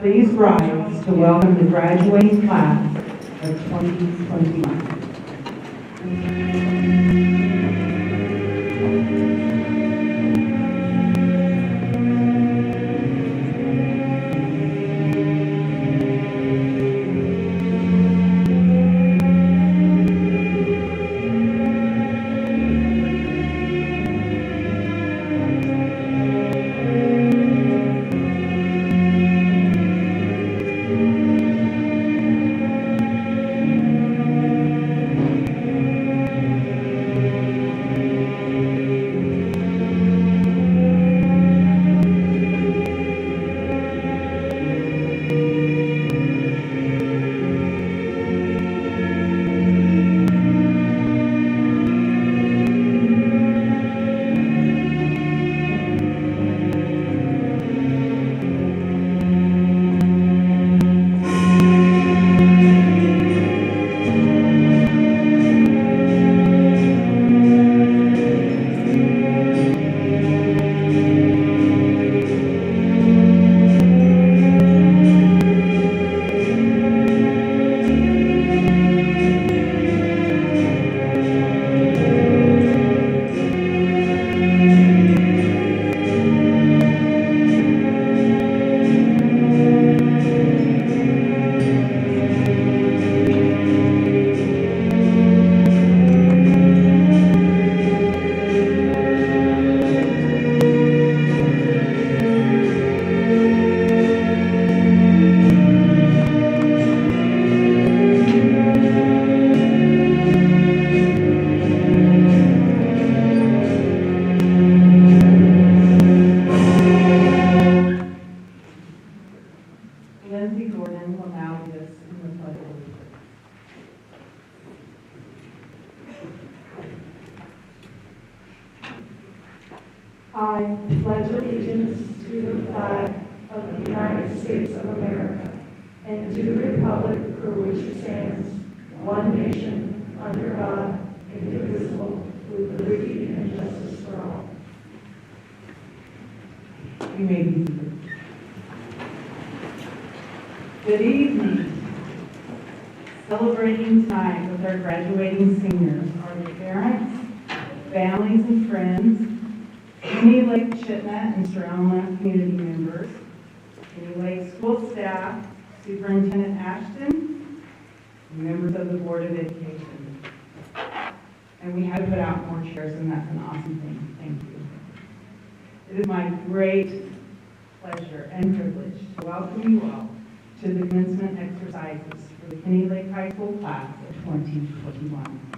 Please rise to welcome the graduating class of 2021. Lindsay Gordon will now lead us in the pledge of allegiance. I pledge allegiance to the flag of the United States of America and to the republic for which it stands, one nation, under God, indivisible, with liberty and justice for all. You may be seated. Good evening. Celebrating tonight with our graduating seniors are the parents, families, and friends, Kenny Lake Chitna and Surround community members, Kenny Lake school staff, Superintendent Ashton, and members of the Board of Education. And we had to put out more chairs, and that's an awesome thing. Thank you. It is my great pleasure and privilege to welcome you all to the commencement exercises for the Kenny Lake High School class of 2021.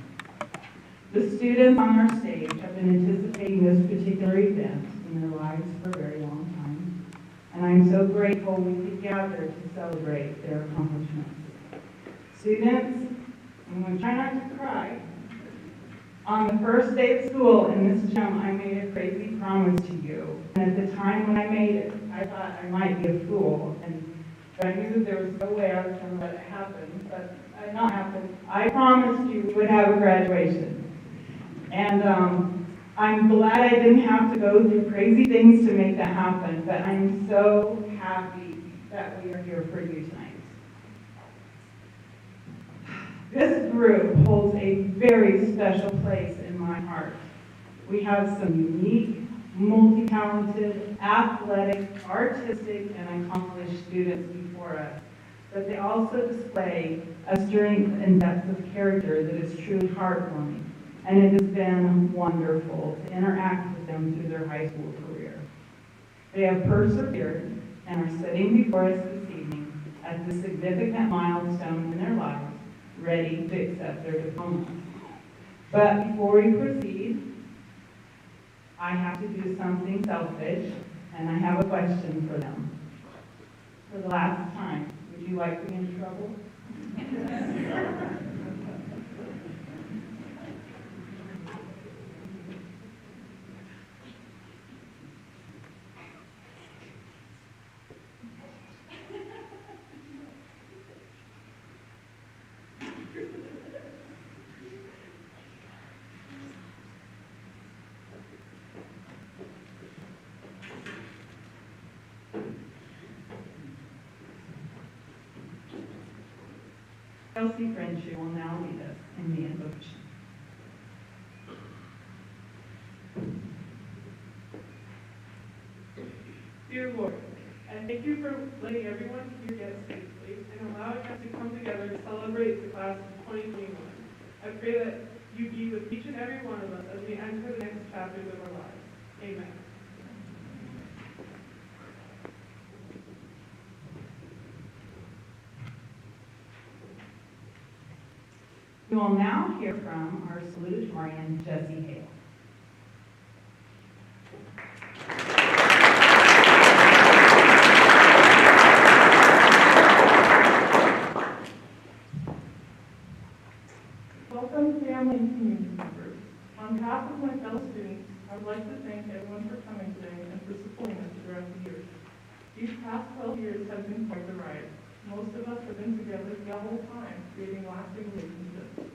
The students on our stage have been anticipating this particular event in their lives for a very long time, and I'm so grateful we could gather to celebrate their accomplishments. Students, I'm going to try not to cry. On the first day of school in this gym, I made a crazy promise to you, and at the time when I made it, I thought I might be a fool, but I knew that there was no way I was going to let it happen, but it did not happen. I promised you we would have a graduation. And I'm glad I didn't have to go through crazy things to make that happen, but I'm so happy that we are here for you tonight. This group holds a very special place in my heart. We have some unique, multi-talented, athletic, artistic, and accomplished students before us, but they also display a strength and depth of character that is truly heartwarming. And it has been wonderful to interact with them through their high school career. They have persevered and are sitting before us this evening at this significant milestone in their lives, ready to accept their diplomas. But before we proceed, I have to do something selfish, and I have a question for them. For the last time, would you like to be in trouble? Kelsey Friendship will now lead us in the invocation. Dear Lord, I thank you for letting everyone here get safely and allowing us to come together to celebrate the class of 2021. I pray that you be with each and every one of us as we enter the next chapters of our lives. Amen. We will now hear from our salutatorian, Jesse Hale. Welcome, family and community members. On behalf of my fellow students, I would like to thank everyone for coming today and for supporting us throughout the years. These past 12 years have been quite the ride. Most of us have been together the whole time, creating lasting relationships.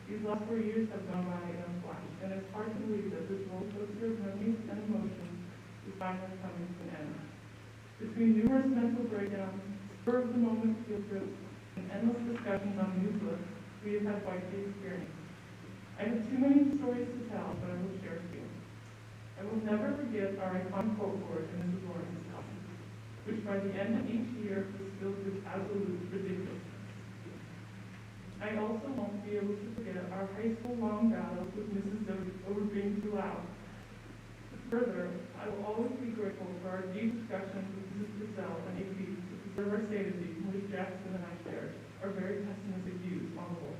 These last 4 years have gone by in a flash, and it's hard to believe that this roller coaster of memories and emotions is finally coming to an end. Between numerous mental breakdowns, spur-of-the-moment field trips, and endless discussions on new books, we have had quite the experience. I have too many stories to tell, but I will share a few. I will never forget our iconic quote board in Mrs. Lawrence's house, which by the end of each year was filled with absolute ridiculousness. I also won't be able to forget our high school long battles with Mrs. Doty over being too loud. Further, I will always be grateful for our deep discussions with Mrs. Purcell and AP to preserve our sanity, which Jackson and I shared our very pessimistic views on the whole.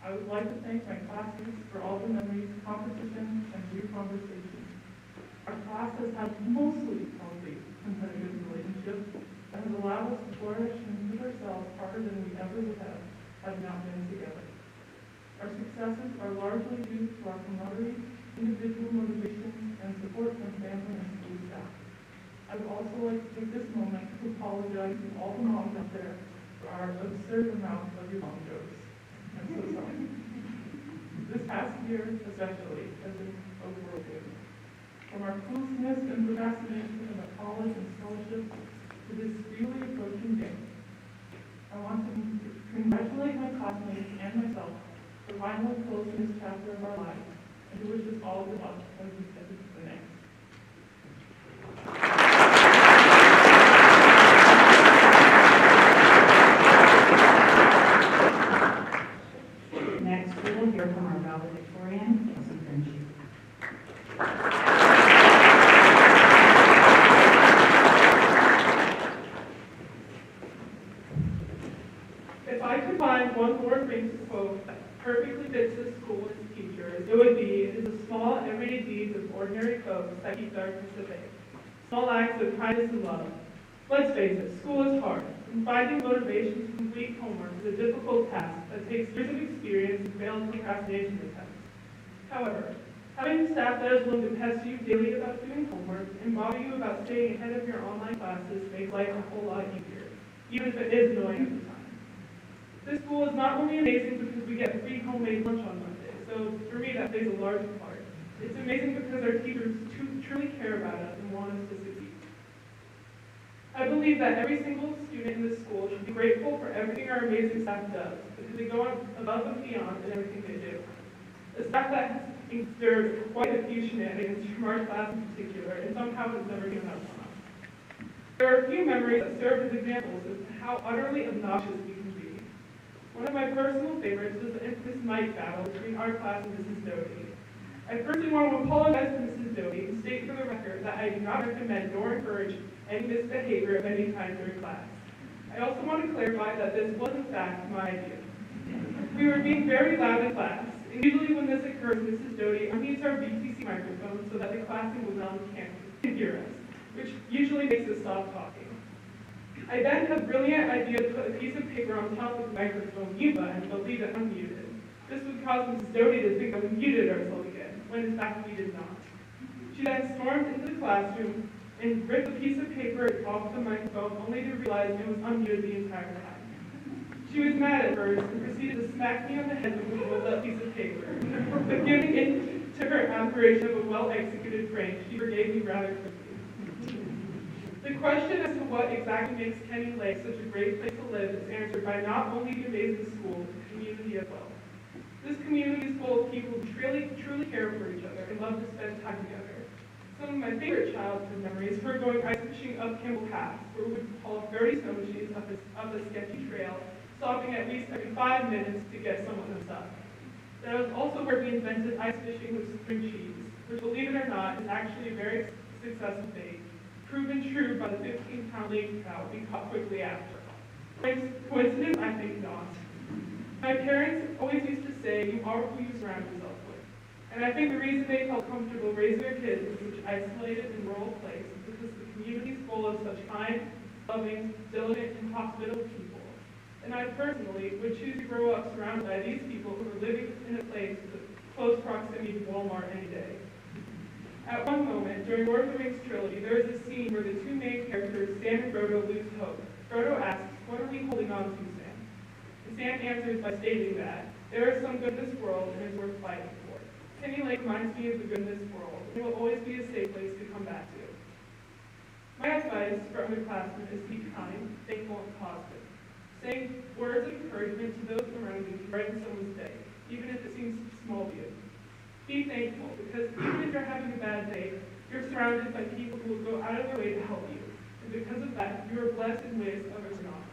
I would like to thank my classmates for all the memories, competition, and new conversations. Our class has had mostly healthy, competitive relationships and has allowed us to flourish and push ourselves harder than we ever would have had we not been together. Our successes are largely due to our camaraderie, individual motivation, and support from family and school staff. I would also like to take this moment to apologize to all the moms out there for our absurd amount of your mom jokes. I'm so sorry. This past year, especially, has been a whirlwind. From our closeness and procrastination about college and scholarships to this speedily approaching day, I want to congratulate my classmates and myself for finally closing this chapter of our lives and to wish us all good luck as we step into the next. Next, we will hear from our valedictorian, Kelsey Friendship. If I could find one more thing to quote that perfectly fits this school and its teachers, it would be, "It is the small, everyday deeds of ordinary folks that keep darkness at bay. Small acts of kindness and love." Let's face it, school is hard, and finding motivation to complete homework is a difficult task that takes years of experience and failed procrastination attempts. However, having a staff that is willing to pester you daily about doing homework and bother you about staying ahead of your online classes makes life a whole lot easier, even if it is annoying at the time. This school is not only amazing because we get free homemade lunch on Monday, so for me that plays a large part. It's amazing because our teachers truly care about us and want us to succeed. I believe that every single student in this school should be grateful for everything our amazing staff does, because they go above and beyond in everything they do. A staff that has endured quite a few shenanigans from our class in particular, and somehow has never given up on us. There are a few memories that serve as examples of how utterly obnoxious we can be. One of my personal favorites was the infamous mic battle between our class and Mrs. Doty. I firstly want to apologize to Mrs. Doty and state for the record that I do not recommend nor encourage any misbehavior of any kind during class. I also want to clarify that this was in fact my idea. We were being very loud in class, and usually when this occurs, Mrs. Doty unmutes our BTC microphone so that the classroom can hear us, which usually makes us stop talking. I then had a brilliant idea to put a piece of paper on top of the microphone mute button, but leave it unmuted. This would cause Mrs. Doty to think that we muted ourselves again, when in fact we did not. She then stormed into the classroom and ripped a piece of paper off the microphone, only to realize it was unmuted the entire time. She was mad at first and proceeded to smack me on the head with a rolled up piece of paper. But giving in to her admiration of a well-executed prank, she forgave me rather quickly. The question as to what exactly makes Kenny Lake such a great place to live is answered by not only the amazing school, but the community as well. This community is full of people who truly care for each other and love to spend time together. Some of my favorite childhood memories were going ice fishing up Kimball Pass, where we would haul 30 snowshoes up a sketchy trail, stopping at least every 5 minutes to get someone stuck. That was also where we invented ice fishing with string cheese, which, believe it or not, is actually a very successful bait, proven true by the 15-pound lake trout we caught quickly after. Coincidence? I think not. My parents always used to say, you are who you surround yourself with. And I think the reason they felt comfortable raising their kids in such isolated and rural place is because the community is full of such kind, loving, diligent, and hospitable people. And I personally would choose to grow up surrounded by these people who are living in a place with close proximity to Walmart any day. At one moment, during Lord of the Rings trilogy, there is a scene where the two main characters, Sam and Frodo, lose hope. Frodo asks, what are we holding on to, Sam? And Sam answers by stating that there is some good in this world and it's worth fighting for. Kenny Lake reminds me of the good in this world, and it will always be a safe place to come back to. My advice for underclassmen is to be kind, thankful, and positive. Saying words of encouragement to those around you can brighten someone's day, even if it seems small to you. Be thankful, because even if you're having a bad day, you're surrounded by people who will go out of their way to help you. And because of that, you are blessed in ways others are not.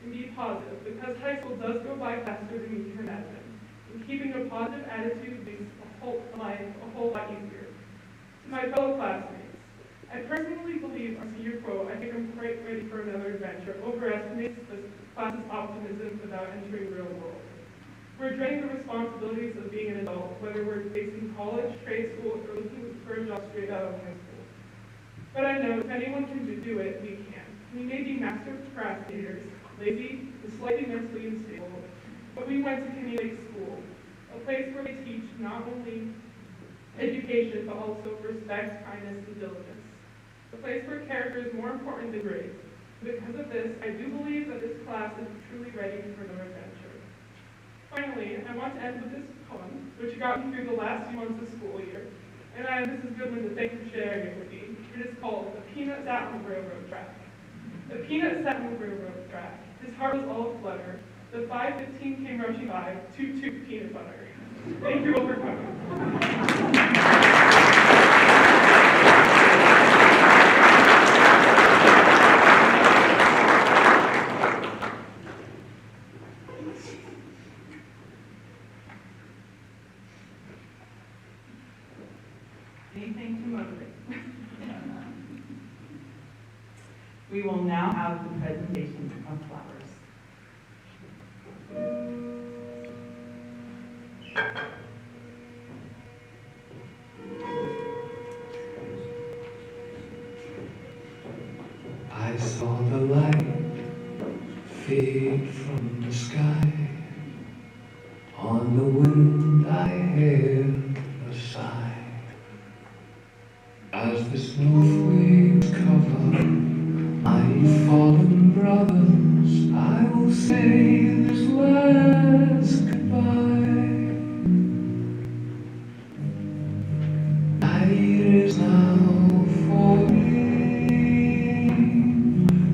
And be positive, because high school does go by faster than you can imagine. And keeping a positive attitude makes life a whole lot easier. To my fellow classmates, I personally believe our senior quote, I think I'm quite ready for another adventure, overestimates the class's optimism about entering the real world. We're dreading the responsibilities of being an adult, whether we're facing college, trade school, or looking for a job straight out of high school. But I know if anyone can do it, we can. We may be master procrastinators, lazy, and slightly mentally unstable, but we went to Kenny Lake School, a place where they teach not only education, but also respect, kindness, and diligence. A place where character is more important than grades. Because of this, I do believe that this class is truly ready for another adventure. Finally, I want to end with this poem, which got me through the last few months of school year. And Mrs. Goodwin to thank you for sharing it with me. It is called The Peanut sat on the railroad track. The peanut sat on the railroad track. His heart was all aflutter. The 5:15 came rushing by, toot peanut butter. Thank you all for coming. Anything to motivate. We will now have the presentation of flowers. I saw the light fade from the sky. On the wind I heard a sigh. As the snowflakes cover my fallen brothers, I will say this last goodbye. Night is now falling,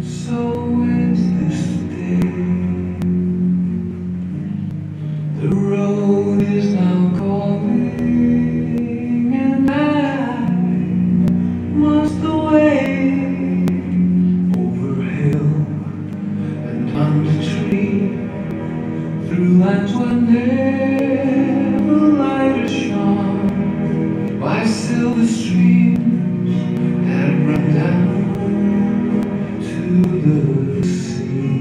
so ends this day. The road is now calling, and I must away over hill and under tree, through lands where never light has shone, by silver streams that run down to the sea.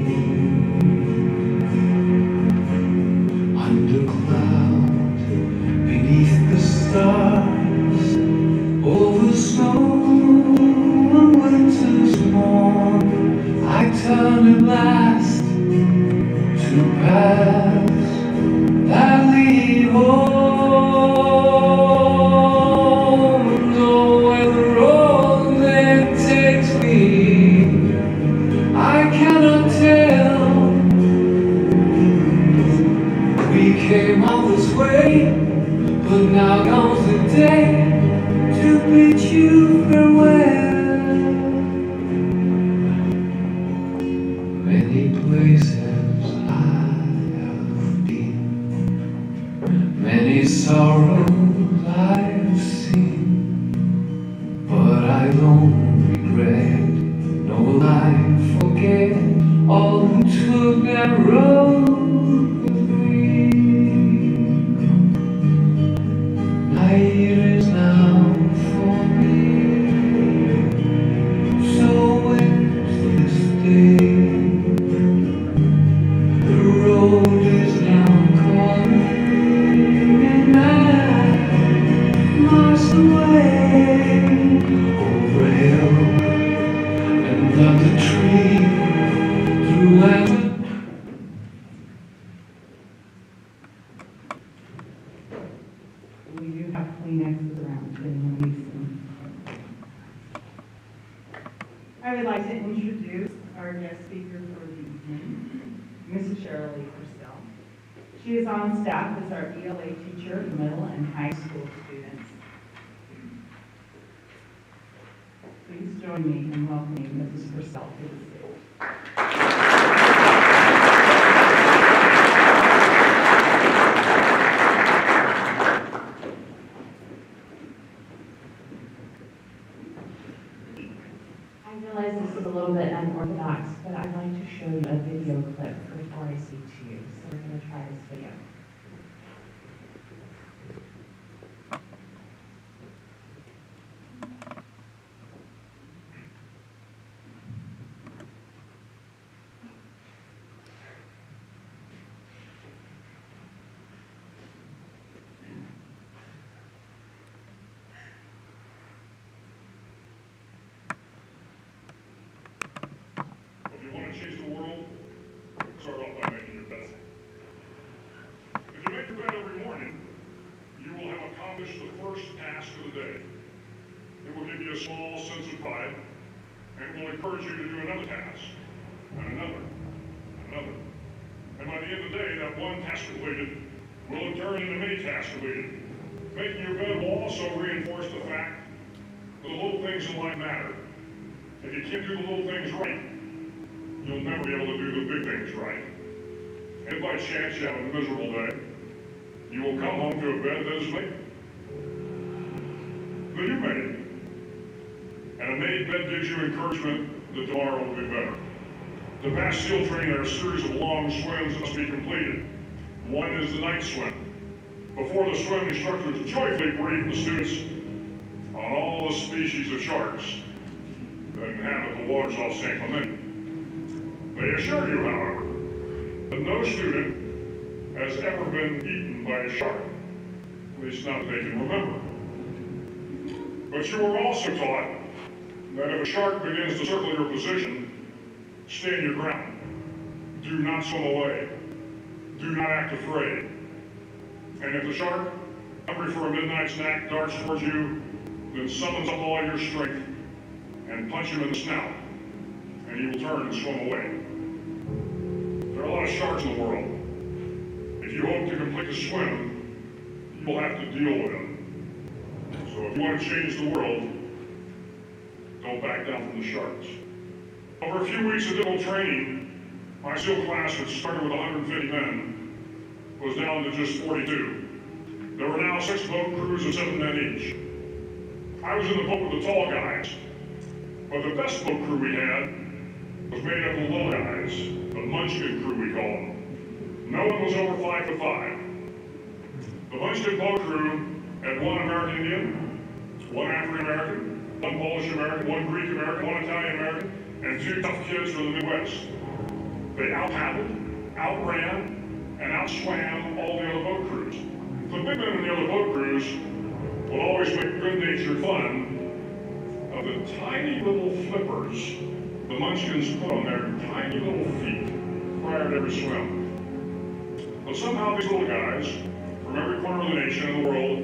Under cloud, beneath the stars, over snow and winter's morn, I turn at last to paths that lead home. And though where the road then takes me, I cannot tell. We came all this way, but now comes the day to bid you farewell. all who took that road with me. Night is now for me, so ends this day. The road is now calling, and I must away over hill and under tree, through land. We do have Kleenexes around if anyone needs them. I would like to introduce our guest speaker for the evening, Mrs. Cheryl Lee Purcell. She is on staff as our ELA teacher for middle and high school students. Please join me in welcoming Mrs. Purcell to the stage. I realize this is a little bit unorthodox, but I'd like to show you a video clip before I speak to you. So we're going to try this video. If you want to change the world, start off by making your bed. If you make your bed every morning, you will have accomplished the first task of the day. It will give you a small sense of pride, and it will encourage you to do another task, and another, and another. And by the end of the day, that one task completed will turn into many tasks completed. Making your bed will also reinforce the fact that the little things in life matter. If you can't do the little things right, you'll never be able to do the big things right. And if by chance you have a miserable day, you will come home to a bed that is made. That you made. And a made bed gives you encouragement that tomorrow will be better. To pass SEAL training, there are a series of long swims that must be completed. One is the night swim. Before the swim, instructors joyfully brief the students on all the species of sharks that inhabit the waters off St. Clement. They assure you, however, that no student has ever been eaten by a shark, at least not that they can remember. But you were also taught that if a shark begins to circle your position, stand your ground. Do not swim away. Do not act afraid. And if the shark, hungry for a midnight snack, darts towards you, then summons up all your strength and punch him in the snout, and he will turn and swim away. There are a lot of sharks in the world. If you hope to complete the swim, you will have to deal with them. So if you want to change the world, don't back down from the sharks. Over a few weeks of difficult training, my SEAL class, which started with 150 men, was down to just 42. There were now 6 boat crews of 7 men each. I was in the boat with the tall guys, but the best boat crew we had was made up of the little guys, the Munchkin crew we call them. No one was over 5'5". The Munchkin boat crew had 1 American Indian, 1 African American, 1 Polish American, 1 Greek American, 1 Italian American, and 2 tough kids from the Midwest. They out-paddled, outran, and outswam all the other boat crews. The big men in the other boat crews would always make good-natured fun of the tiny little flippers the Munchkins put on their tiny little feet prior to every swim. But somehow these little guys, from every corner of the nation and the world,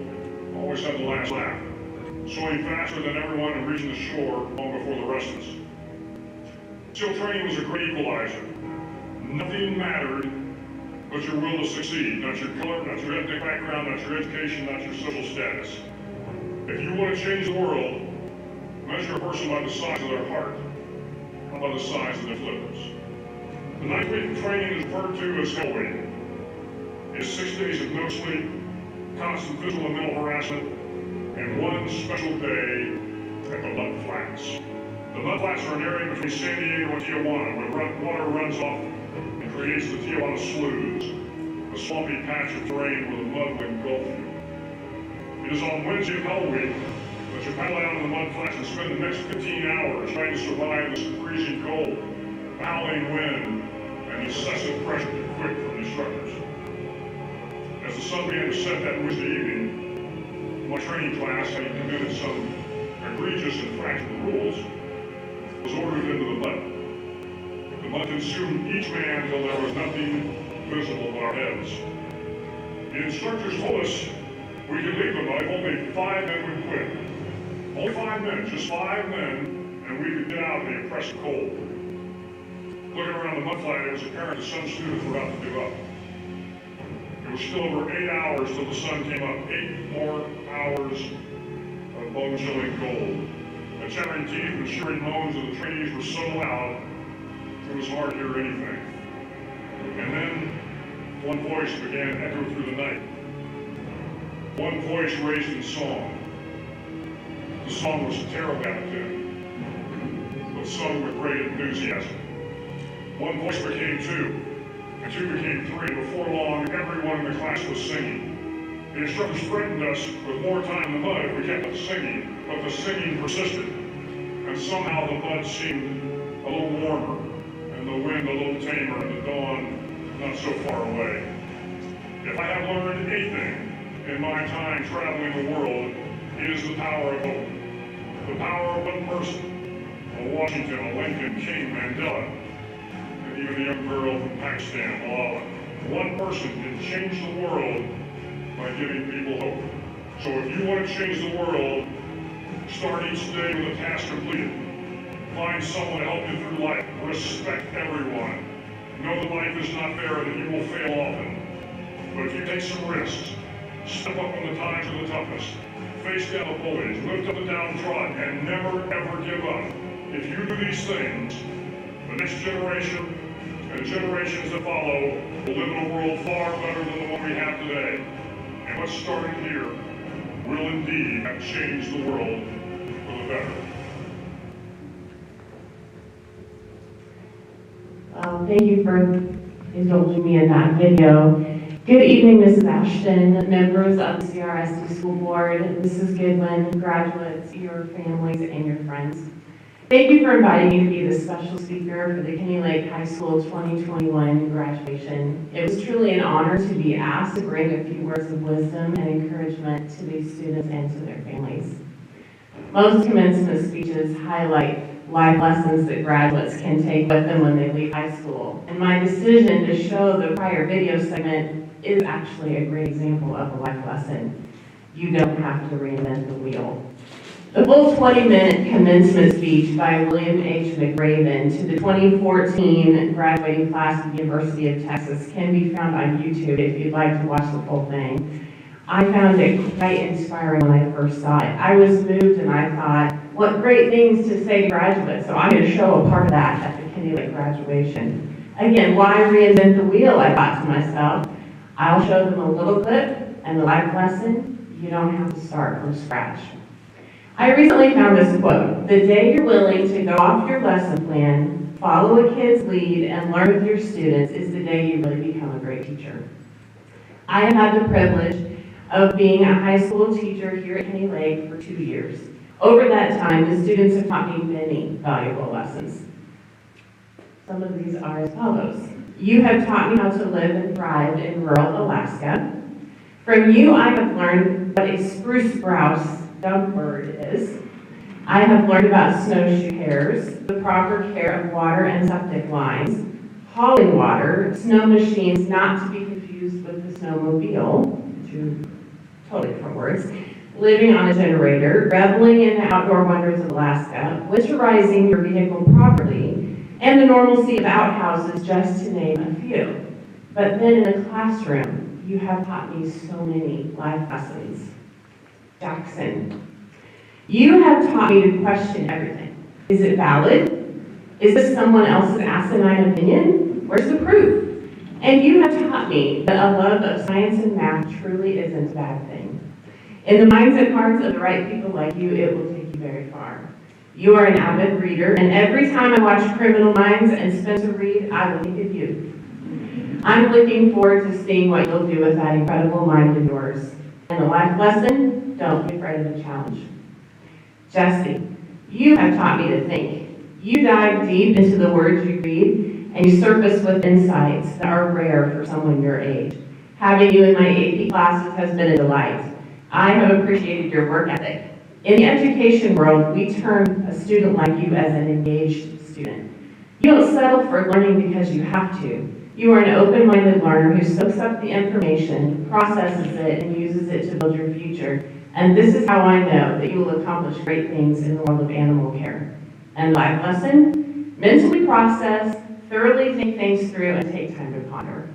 always had the last laugh, swimming faster than everyone and reaching the shore long before the rest of us. SEAL training was a great equalizer. Nothing mattered but your will to succeed, not your color, not your ethnic background, not your education, not your social status. If you want to change the world, measure a person by the size of their heart, not by the size of their flippers. The 9th week of training is referred to as Hell Week. It's 6 days of no sleep, constant physical and mental harassment, and 1 special day at the Mud Flats. The mudflats are an area between San Diego and Tijuana where water runs off and creates the Tijuana Sloughs, a swampy patch of terrain where the mud will engulf you. It is on Wednesday of Hell Week that you paddle out in the mudflats and spend the next 15 hours trying to survive this freezing cold, howling wind, and incessant pressure to quit from instructors. As the sun began to set that Wednesday evening, my training class, having committed some egregious infraction of the rules, was ordered into the mud. The mud consumed each man until there was nothing visible but our heads. The instructors told us we could leave the mud if only 5 men would quit. Only 5 men, just 5 men, and we could get out of the oppressive cold. Looking around the mudflat, it was apparent that some students were about to give up. It was still over 8 hours till the sun came up. 8 more hours of bone-chilling cold. The chattering teeth and shivering moans of the trainees were so loud, it was hard to hear anything. And then, one voice began to echo through the night. One voice raised in song. The song was terrible out of tune, but sung with great enthusiasm. One voice became 2, and 2 became 3. Before long, everyone in the class was singing. The instructors threatened us with more time in the mud if we kept up singing, but the singing persisted, and somehow the mud seemed a little warmer, and the wind a little tamer, and the dawn not so far away. If I have learned anything in my time traveling the world, it is the power of hope. The power of one person, a Washington, a Lincoln, King, Mandela, and even the young girl from Pakistan, Malala. One person can change the world by giving people hope. So if you want to change the world, start each day with a task completed. Find someone to help you through life. Respect everyone. Know that life is not fair and that you will fail often. But if you take some risks, step up when the times are the toughest, face down the bullies, lift up the downtrodden, and never ever give up. If you do these things, the next generation and generations that follow will live in a world far better than the one we have today. And what started here will indeed have changed the world for the better. Thank you for indulging me in that video. Good evening, Mrs. Ashton, members of the CRSD School Board, Mrs. Goodwin, graduates, your families, and your friends. Thank you for inviting me to be the special speaker for the Kenny Lake High School 2021 graduation. It was truly an honor to be asked to bring a few words of wisdom and encouragement to these students and to their families. Most commencement speeches highlight life lessons that graduates can take with them when they leave high school. And my decision to show the prior video segment is actually a great example of a life lesson. You don't have to reinvent the wheel. The full 20-minute commencement speech by William H. McRaven to the 2014 graduating class of the University of Texas can be found on YouTube if you'd like to watch the full thing. I found it quite inspiring when I first saw it. I was moved and I thought, what great things to say to graduates, so I'm going to show a part of that at the Kenny Lake graduation. Again, why reinvent the wheel, I thought to myself. I'll show them a little clip and the life lesson. You don't have to start from scratch. I recently found this quote: the day you're willing to go off your lesson plan, follow a kid's lead, and learn with your students is the day you really become a great teacher. I have had the privilege of being a high school teacher here at Kenny Lake for 2 years. Over that time, the students have taught me many valuable lessons. Some of these are as follows. You have taught me how to live and thrive in rural Alaska. From you, I have learned what a spruce grouse dumb bird is. I have learned about snowshoe hares, the proper care of water and septic lines, hauling water, snow machines, not to be confused with the snowmobile, two totally different words, living on a generator, reveling in the outdoor wonders of Alaska, winterizing your vehicle properly, and the normalcy of outhouses, just to name a few. But then in the classroom, you have taught me so many life lessons. Jackson, you have taught me to question everything. Is it valid? Is this someone else's asinine opinion? Where's the proof? And you have taught me that a love of science and math truly isn't a bad thing. In the minds and hearts of the right people like you, it will take you very far. You are an avid reader, and every time I watch Criminal Minds and Spencer Reid, I will think of you. I'm looking forward to seeing what you'll do with that incredible mind of yours. And the life lesson, don't be afraid of the challenge. Jesse, you have taught me to think. You dive deep into the words you read, and you surface with insights that are rare for someone your age. Having you in my AP classes has been a delight. I have appreciated your work ethic. In the education world, we term a student like you as an engaged student. You don't settle for learning because you have to. You are an open-minded learner who soaks up the information, processes it, and uses it to build your future. And this is how I know that you will accomplish great things in the world of animal care. And life lesson, mentally process, thoroughly think things through, and take time to ponder.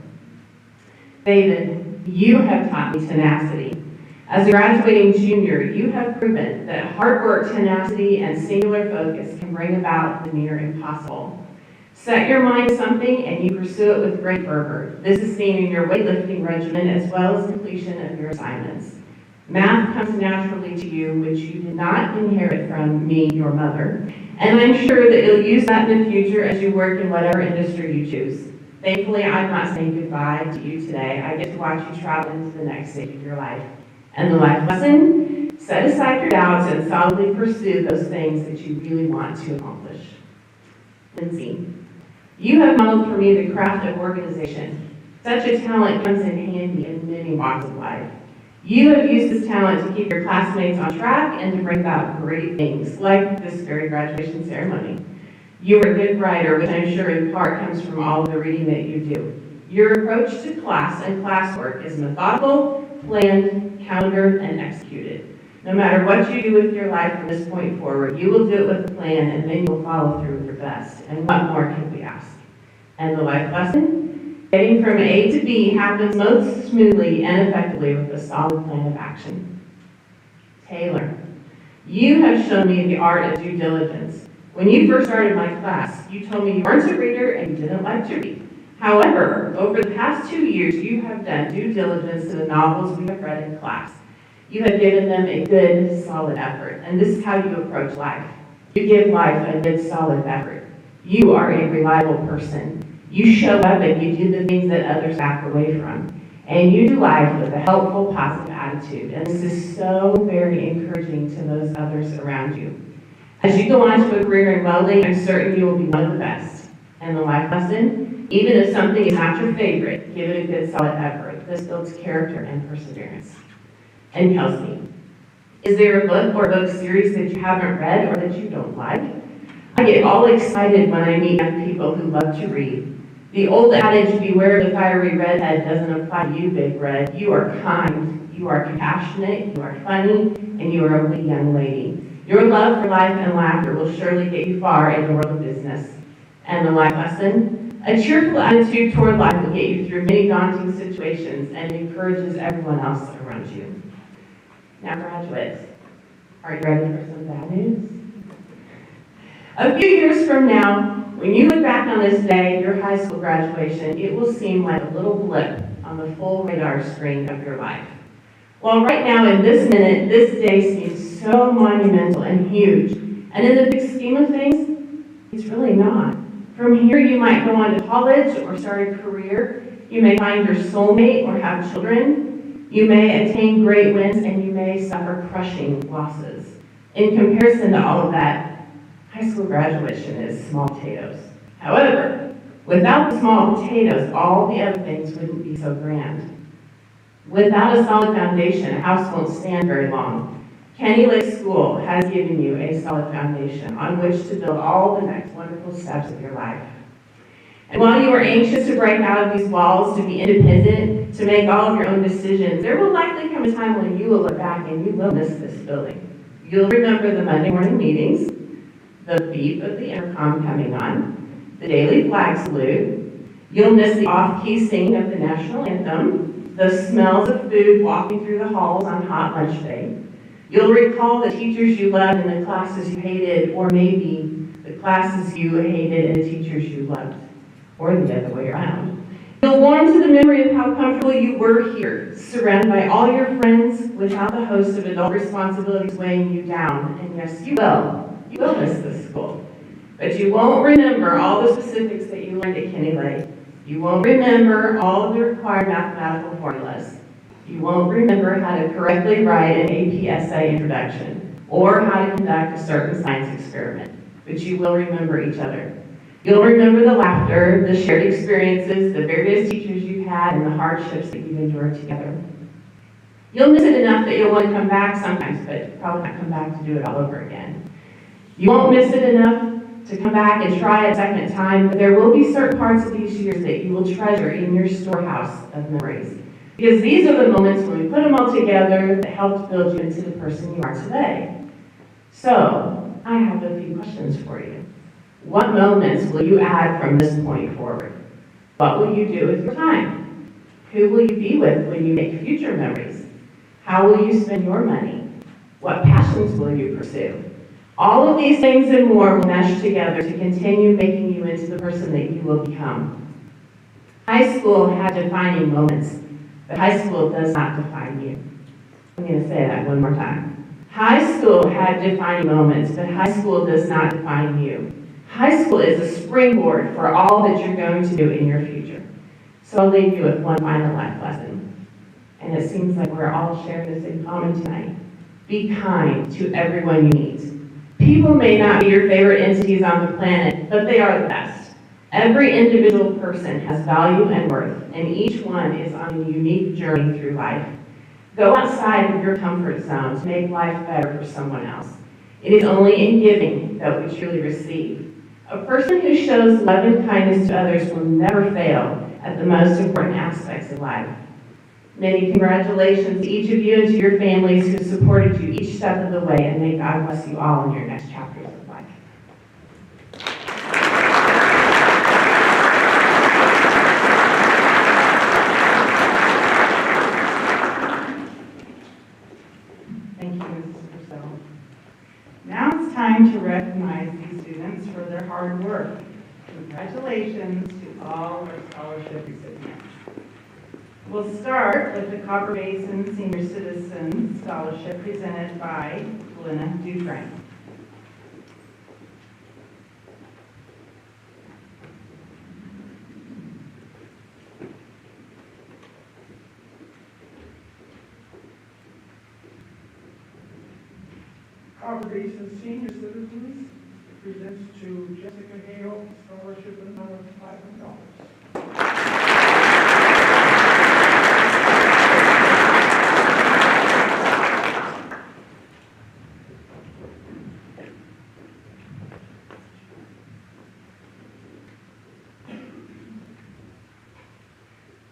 David, you have taught me tenacity. As a graduating junior, you have proven that hard work, tenacity, and singular focus can bring about the near impossible. Set your mind to something and you pursue it with great fervor. This is seen in your weightlifting regimen as well as completion of your assignments. Math comes naturally to you, which you did not inherit from me, your mother, and I'm sure that you'll use that in the future as you work in whatever industry you choose. Thankfully, I'm not saying goodbye to you today. I get to watch you travel into the next stage of your life. And the life lesson, set aside your doubts and solidly pursue those things that you really want to accomplish. Lindsay, you have modeled for me the craft of organization. Such a talent comes in handy in many walks of life. You have used this talent to keep your classmates on track and to bring about great things, like this very graduation ceremony. You are a good writer, which I'm sure in part comes from all of the reading that you do. Your approach to class and classwork is methodical, planned, calendared, and executed. No matter what you do with your life from this point forward, you will do it with a plan, and then you will follow through with your best. And what more can we ask? And the life lesson? Getting from A to B happens most smoothly and effectively with a solid plan of action. Taylor, you have shown me the art of due diligence. When you first started my class, you told me you weren't a reader and you didn't like to read. However, over the past 2 years, you have done due diligence to the novels we have read in class. You have given them a good, solid effort, and this is how you approach life. You give life a good, solid effort. You are a reliable person. You show up and you do the things that others back away from. And you do life with a helpful, positive attitude. And this is so very encouraging to those others around you. As you go on to a career in welding, I'm certain you will be one of the best. And the life lesson, even if something is not your favorite, give it a good, solid effort. This builds character and perseverance. And Kelsey, is there a book or book series that you haven't read or that you don't like? I get all excited when I meet young people who love to read. The old adage, beware the fiery redhead, doesn't apply to you, Big Red. You are kind, you are compassionate, you are funny, and you are a witty young lady. Your love for life and laughter will surely get you far in the world of business. And the life lesson, a cheerful attitude toward life will get you through many daunting situations and encourages everyone else around you. Now, graduates, are you ready for some bad news? A few years from now, when you look back on this day, your high school graduation, it will seem like a little blip on the full radar screen of your life. While right now, in this minute, this day seems so monumental and huge, and in the big scheme of things, it's really not. From here, you might go on to college or start a career. You may find your soulmate or have children. You may attain great wins, and you may suffer crushing losses. In comparison to all of that, high school graduation is small potatoes. However, without the small potatoes, all the other things wouldn't be so grand. Without a solid foundation, a house won't stand very long. Kenny Lake School has given you a solid foundation on which to build all the next wonderful steps of your life. And while you are anxious to break out of these walls, to be independent, to make all of your own decisions, there will likely come a time when you will look back and you will miss this building. You'll remember the Monday morning meetings, the beep of the intercom coming on, the daily flag salute. You'll miss the off-key singing of the national anthem, the smells of food walking through the halls on hot lunch day. You'll recall the teachers you loved and the classes you hated, or maybe the classes you hated and the teachers you loved, or the other way around. You'll warm to the memory of how comfortable you were here, surrounded by all your friends without the host of adult responsibilities weighing you down. And yes, you will. You will miss this school. But you won't remember all the specifics that you learned at Kenny Lake. You won't remember all of the required mathematical formulas. You won't remember how to correctly write an AP essay introduction or how to conduct a certain science experiment. But you will remember each other. You'll remember the laughter, the shared experiences, the various teachers you've had, and the hardships that you've endured together. You'll miss it enough that you'll want to come back sometimes, but probably not come back to do it all over again. You won't miss it enough to come back and try a second time, but there will be certain parts of these years that you will treasure in your storehouse of memories. Because these are the moments when we put them all together that helped build you into the person you are today. So, I have a few questions for you. What moments will you add from this point forward? What will you do with your time? Who will you be with when you make future memories? How will you spend your money? What passions will you pursue? All of these things and more will mesh together to continue making you into the person that you will become. High school had defining moments, but high school does not define you. I'm going to say that one more time. High school had defining moments, but high school does not define you. High school is a springboard for all that you're going to do in your future. So I'll leave you with one final life lesson. And it seems like we're all sharing this in common tonight. Be kind to everyone you meet. People may not be your favorite entities on the planet, but they are the best. Every individual person has value and worth, and each one is on a unique journey through life. Go outside of your comfort zone to make life better for someone else. It is only in giving that we truly receive. A person who shows love and kindness to others will never fail at the most important aspects of life. Many congratulations to each of you and to your families who supported you each step of the way, and may God bless you all in your next chapters of life. Thank you, Mrs. Purcell. Now it's time to recognize these students for their hard work. Congratulations to all our scholarship recipients. We'll start with the Copper Basin Senior Citizen Scholarship presented by Glenna Dufresne. Copper Basin Senior Citizens presents to Jessica Hale scholarship in the amount of $500.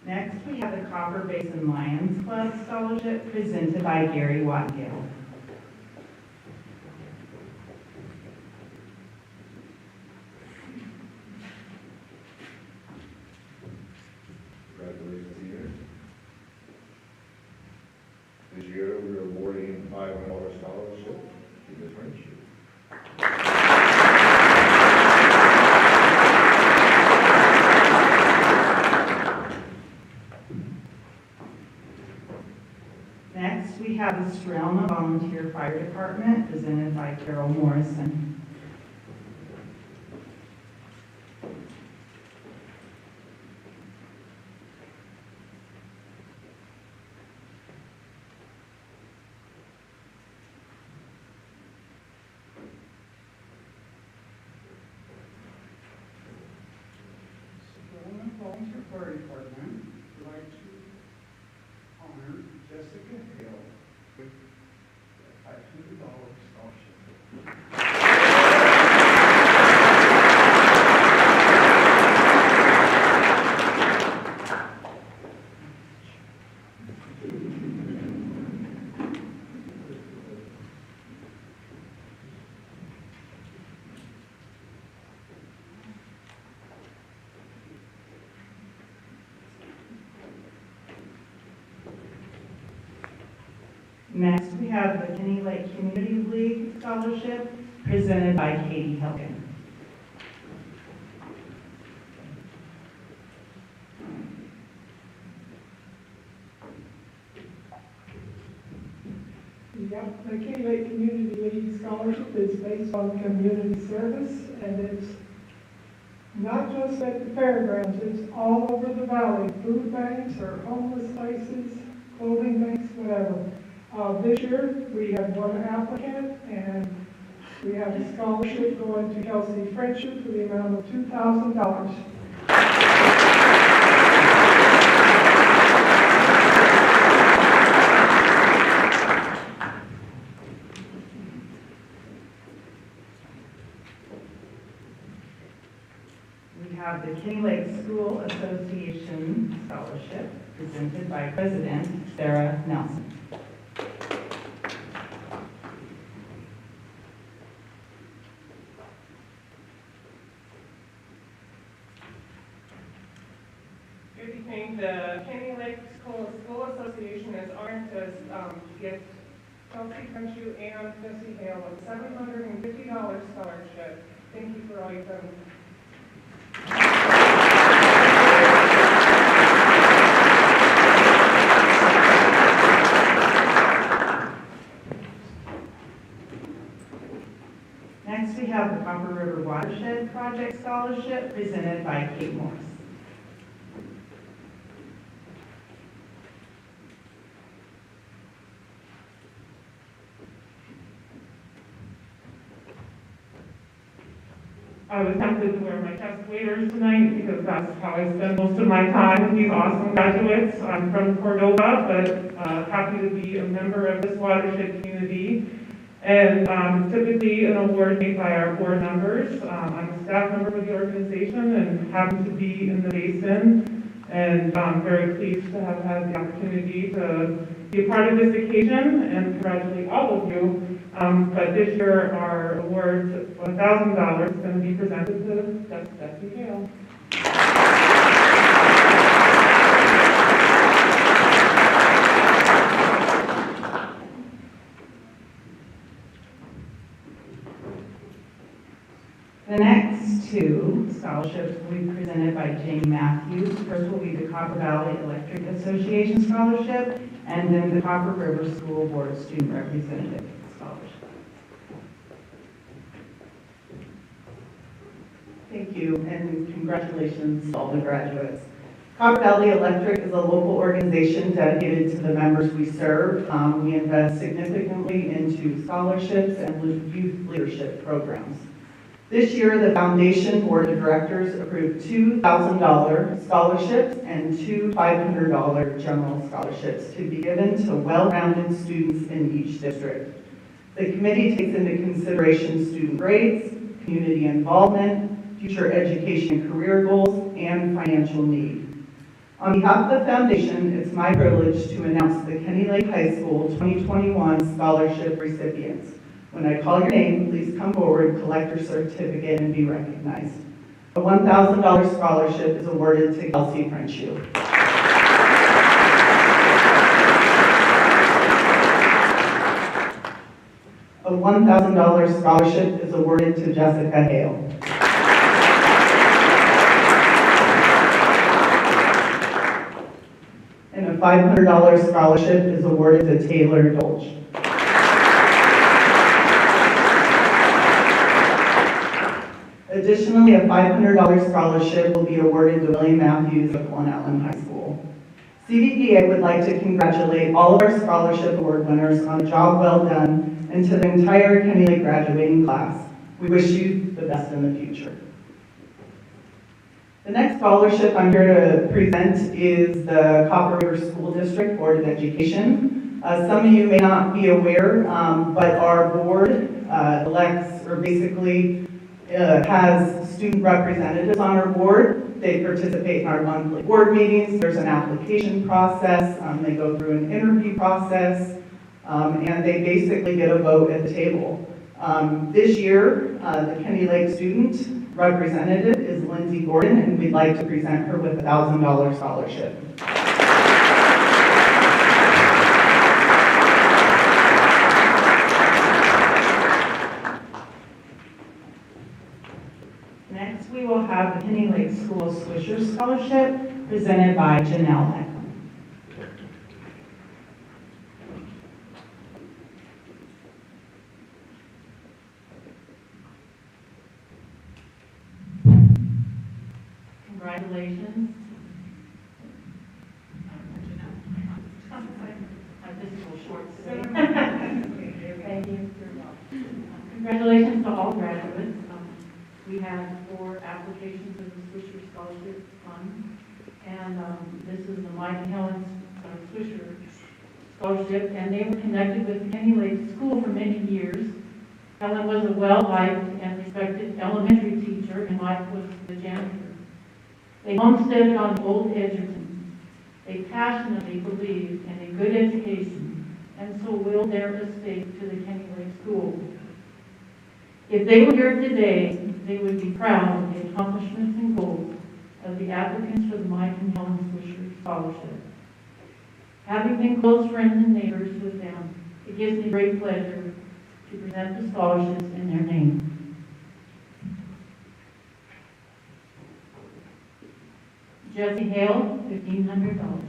Next, we have the Copper Basin Lions Club Scholarship presented by Gary Wattgill. Congratulations, Ian. This year, we're awarding $500 scholarship to Ms. French. Next, we have the Strelna Volunteer Fire Department presented by Carol Morrison. Strelna Volunteer Fire Department would like to honor Jessica Hale with a $500 scholarship. Next, we have the Kenny Lake Community League Scholarship presented by Katie Helgen. The Yep, the Key Lake Community League Scholarship is based on community service, and it's not just at the fairgrounds, it's all over the valley, food banks or homeless places, clothing banks, whatever. This year, we had one applicant, and we have a scholarship going to Kelsey Friendship for the amount of $2,000. We have the Kenny Lake School Association Scholarship presented by President Sarah Nelson. Good evening. The Kenny Lake School Association is honored to give Chelsea Crenshaw and Jesse Hale a $750 scholarship. Thank you for all you've done. Next, we have the Copper River Watershed Project Scholarship presented by Kate Morris. I was tempted to wear my chest waders tonight because that's how I spend most of my time with these awesome graduates. I'm from Cordova, but happy to be a member of this watershed community. And typically an award made by our board members. I'm a staff member with the organization and happen to be in the basin. And I'm very pleased to have had the opportunity to be a part of this occasion and congratulate all of you. But this year our award, $1,000, is going to be presented to Jesse Hale. The next two scholarships will be presented by Jamie Matthews. First will be the Copper Valley Electric Association Scholarship, and then the Copper River School Board Student Representative Scholarship. Thank you, and congratulations to all the graduates. Copper Valley Electric is a local organization dedicated to the members we serve. We invest significantly into scholarships and youth leadership programs. This year, the Foundation Board of Directors approved two $1,000 scholarships and two $500 general scholarships to be given to well-rounded students in each district. The committee takes into consideration student grades, community involvement, future education and career goals, and financial need. On behalf of the Foundation, it's my privilege to announce the Kenny Lake High School 2021 scholarship recipients. When I call your name, please come forward, collect your certificate, and be recognized. A $1,000 scholarship is awarded to Kelsey Crenshaw. A $1,000 scholarship is awarded to Jessica Hale. And a $500 scholarship is awarded to Taylor Dolch. Additionally, a $500 scholarship will be awarded to William Matthews of Glen Ellen High School. CVDA would like to congratulate all of our scholarship award winners on a job well done, and to the entire Kenny Lake graduating class. We wish you the best in the future. The next scholarship I'm here to present is the Copper River School District Board of Education. Some of you may not be aware, but our board elects, or basically has student representatives on our board. They participate in our monthly board meetings. There's an application process. They go through an interview process, and they basically get a vote at the table. This year, the Kenny Lake student representative is Lindsay Gordon, and we'd like to present her with a $1,000 scholarship. Next, we will have the Kenny Lake School Swisher Scholarship presented by Janelle Eklund. congratulations. This is a little short today. Thank you. Congratulations to all graduates. We had 4 applications of the Swisher Scholarship Fund, and this is the Mike and Helen Swisher Scholarship, and they were connected with Kenny Lake School for many years. Helen was a well-liked and respected elementary teacher, and Mike was the janitor. They homesteaded on Old Edgerton. They passionately believed in a good education, and so willed their estate to the Kenny Lake School. If they were here today, they would be proud of the accomplishments and goals of the applicants for the Mike and Helen Swisher Scholarship. Having been close friends and neighbors with them, it gives me great pleasure to present the scholarships in their name. Jesse Hale, $1,500.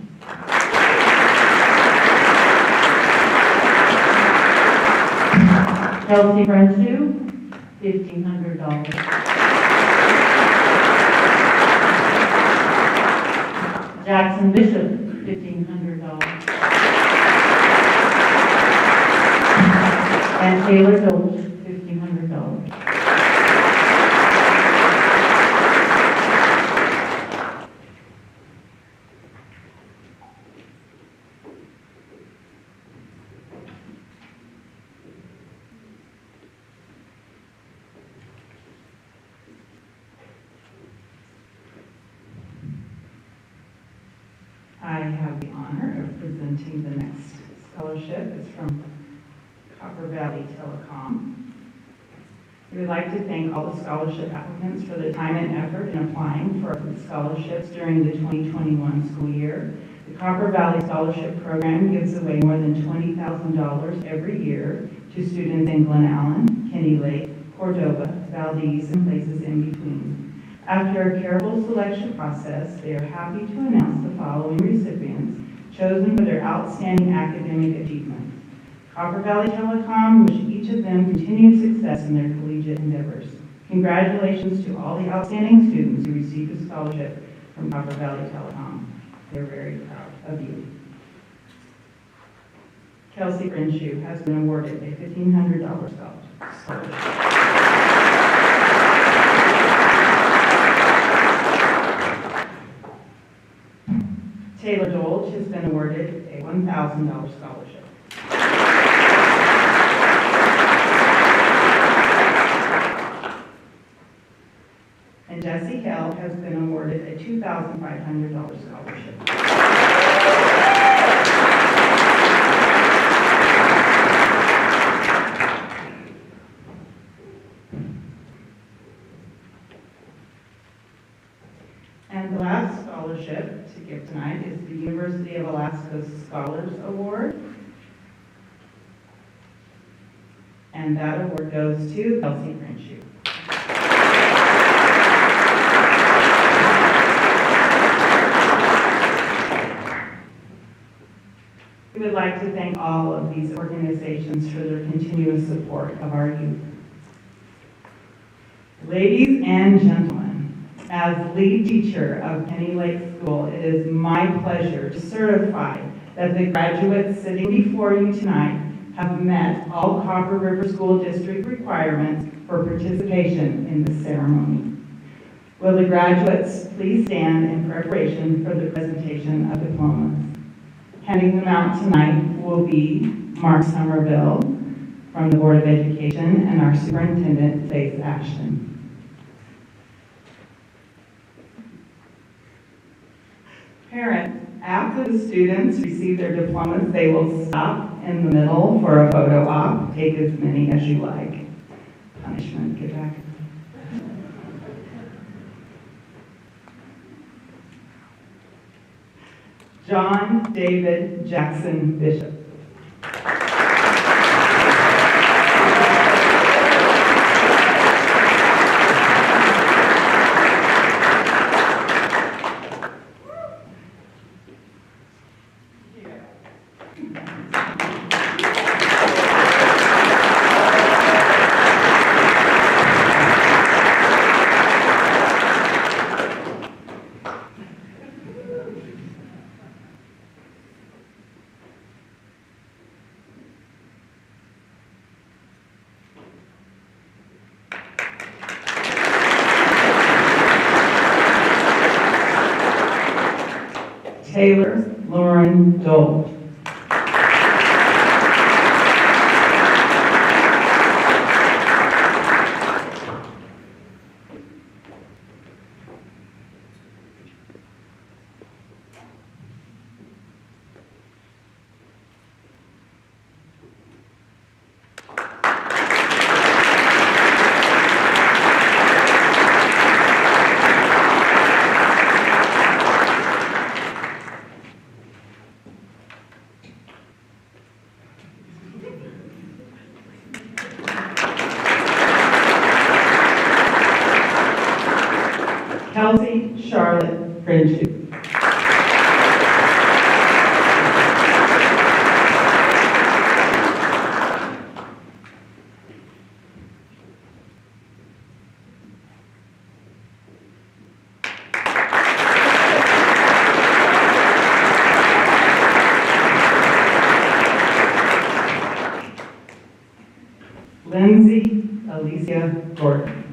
Kelsey Renshaw, $1,500. Jackson Bishop, $1,500. And Taylor Dolch, $1,500. I have the honor of presenting the next scholarship. It's from Copper Valley Telecom. We would like to thank all the scholarship applicants for their time and effort in applying for scholarships during the 2021 school year. The Copper Valley Scholarship Program gives away more than $20,000 every year to students in Glen Allen, Kenny Lake, Cordova, Valdez, and places in between. After a careful selection process, they are happy to announce the following recipients chosen for their outstanding academic achievements. Copper Valley Telecom wish each of them continued success in their collegiate endeavors. Congratulations to all the outstanding students who received a scholarship from Copper Valley Telecom. They're very proud of you. Kelsey Renshaw has been awarded a $1,500 scholarship. Taylor Dolch has been awarded a $1,000 scholarship. And Jesse Hale has been awarded a $2,500 scholarship. And the last scholarship to give tonight is the University of Alaska Scholars Award. And that award goes to Kelsey Renshaw. We would like to thank all of these organizations for their continuous support of our youth. Ladies and gentlemen, as lead teacher of Kenny Lake School, it is my pleasure to certify that the graduates sitting before you tonight have met all Copper River School District requirements for participation in the ceremony. Will the graduates please stand in preparation for the presentation of diplomas? Handing them out tonight will be Mark Somerville from the Board of Education and our Superintendent, Faith Ashton. Parents, after the students receive their diplomas, they will stop in the middle for a photo op. Take as many as you like. Punishment, get back. John David Jackson Bishop. Taylor Lauren Dole. Kelsey Charlotte Friendship. Lindsay Alicia Gordon.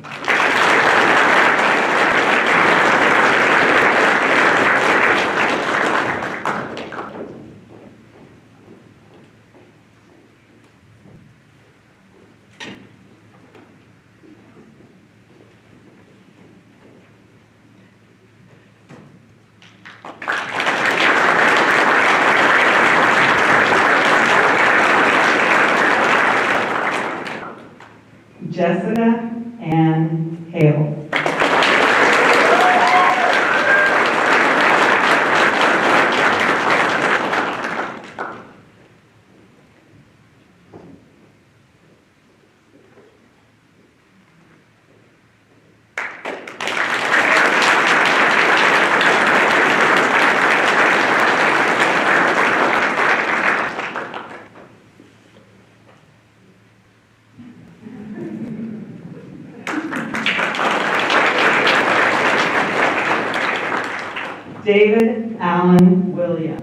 Jessica Ann Hale. David Allen Williams.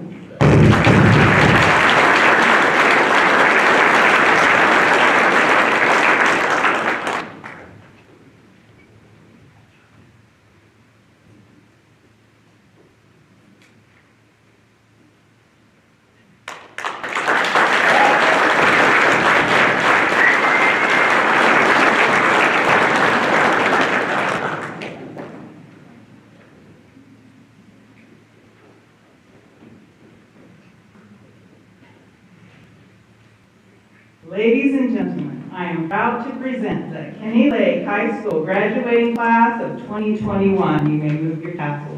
Ladies and gentlemen, I am proud to present the Kenny Lake High School graduating class of 2021. You may move your tassels.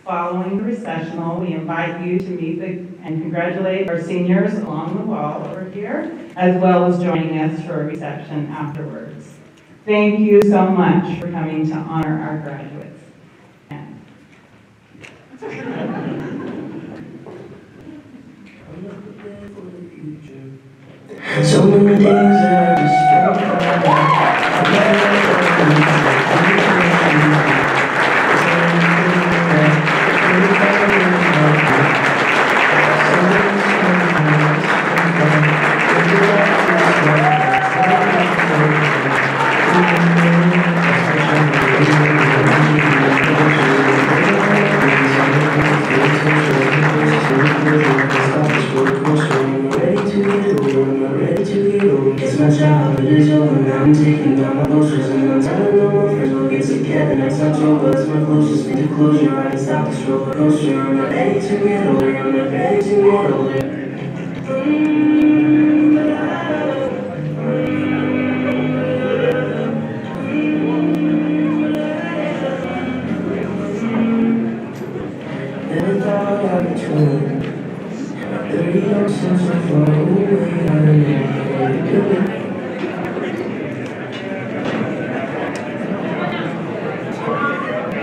Following the recessional, we invite you to meet and congratulate our seniors along the wall over here, as well as joining us for a reception afterwards. Thank you so much for coming to honor our graduates. So many days I just my childhood is over, now I'm taking down my groceries and I'm telling all my friends we'll get together next October. It's my closest thing to closure, I can stop this roller coaster. I'm not ready to get older, I'm not ready to get older. Never thought I'd return. 30 years since I flew away, I don't know.